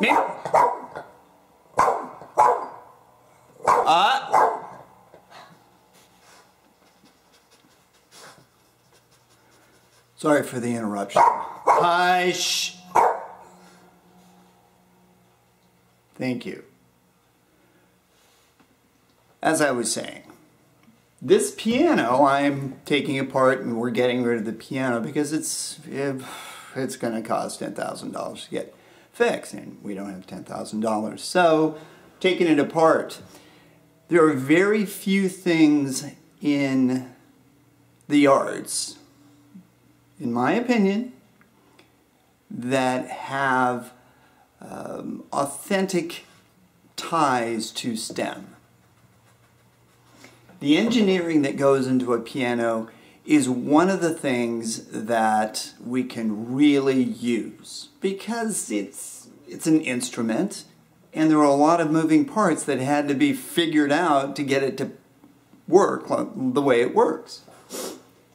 Me. Sorry for the interruption. Hush. Thank you. As I was saying, this piano I'm taking apart, and we're getting rid of the piano because it's going to cost $10,000 to get fixed, and we don't have $10,000. So, taking it apart, there are very few things in the arts, in my opinion, that have authentic ties to STEM. The engineering that goes into a piano is one of the things that we can really use because it's an instrument and there are a lot of moving parts that had to be figured out to get it to work the way it works.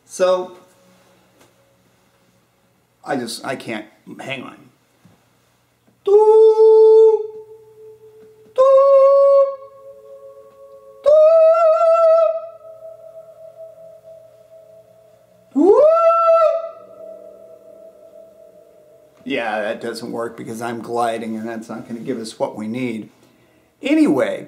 So I can't, hang on. Yeah, that doesn't work because I'm gliding and that's not going to give us what we need. Anyway,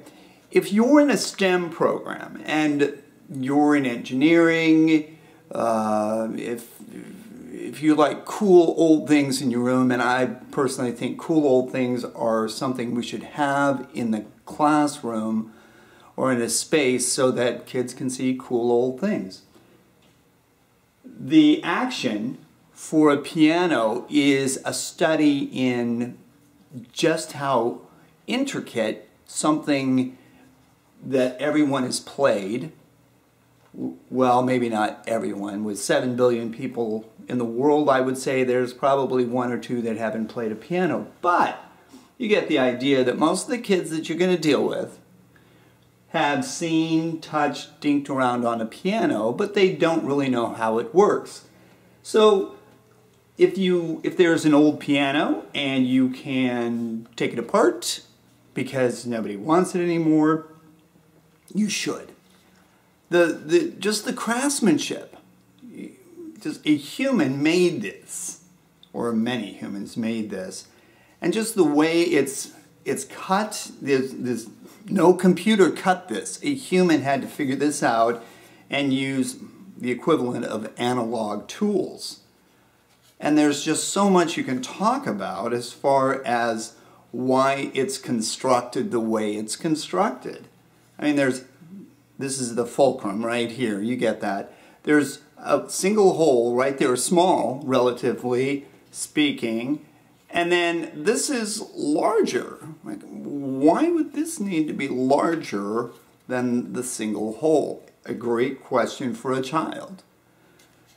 if you're in a STEM program and you're in engineering, if you like cool old things in your room, and I personally think cool old things are something we should have in the classroom or in a space so that kids can see cool old things. The action for a piano is a study in just how intricate something that everyone has played, well, maybe not everyone, with 7 billion people in the world, I would say there's probably 1 or 2 that haven't played a piano, but you get the idea that most of the kids that you're going to deal with have seen, touched, dinked around on a piano, but they don't really know how it works. So if there's an old piano and you can take it apart because nobody wants it anymore, you should. Just the craftsmanship, just a human made this, or many humans made this, and just the way it's cut, there's no computer cut this. A human had to figure this out and use the equivalent of analog tools. And there's just so much you can talk about as far as why it's constructed the way it's constructed. I mean, this is the fulcrum right here, you get that. There's a single hole right there, small, relatively speaking, and then this is larger. Like, why would this need to be larger than the single hole? A great question for a child.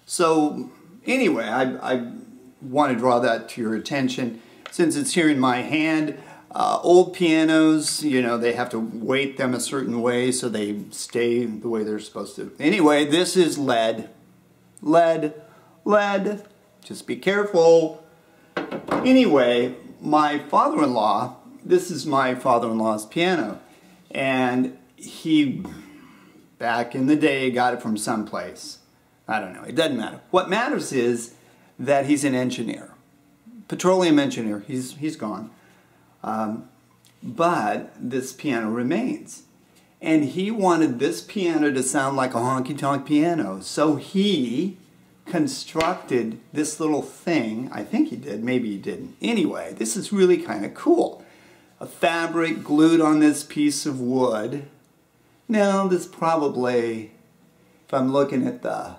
So anyway, I want to draw that to your attention. Since it's here in my hand, old pianos, you know, they have to weight them a certain way so they stay the way they're supposed to. Anyway, this is lead. Lead. Lead. Just be careful. Anyway, my father-in-law, this is my father-in-law's piano, and he, back in the day, got it from someplace. I don't know, it doesn't matter. What matters is that he's an engineer, petroleum engineer. He's gone. But this piano remains. And he wanted this piano to sound like a honky-tonk piano. So he constructed this little thing. I think he did, maybe he didn't. Anyway, this is really kind of cool. A fabric glued on this piece of wood. Now, this probably, if I'm looking at the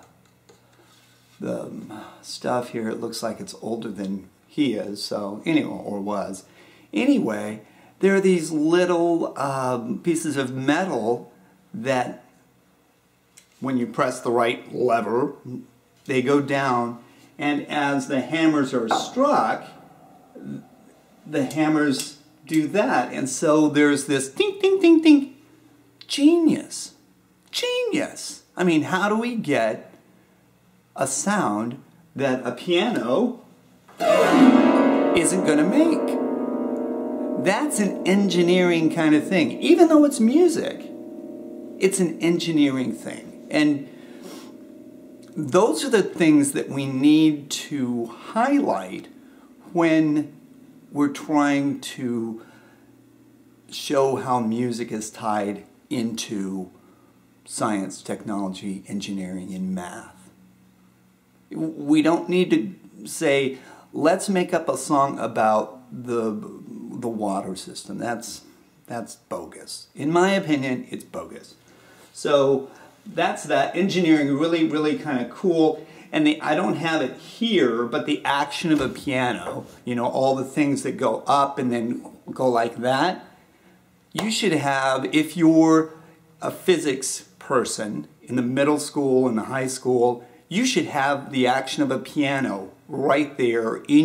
stuff here, it looks like it's older than he is, so anyway, or was. Anyway, there are these little pieces of metal that when you press the right lever, they go down, and as the hammers are struck, the hammers do that, and so there's this ding, ding, ding, ding. Genius. Genius. I mean, how do we get a sound that a piano isn't going to make? That's an engineering kind of thing. Even though it's music, it's an engineering thing. And those are the things that we need to highlight when we're trying to show how music is tied into science, technology, engineering, and math. We don't need to say, let's make up a song about the water system. That's bogus. In my opinion, it's bogus. So that's that. Engineering, really, really kind of cool. And I don't have it here, but the action of a piano, you know, all the things that go up and then go like that, you should have, if you're a physics person in the middle school and the high school, you should have the action of a piano right there in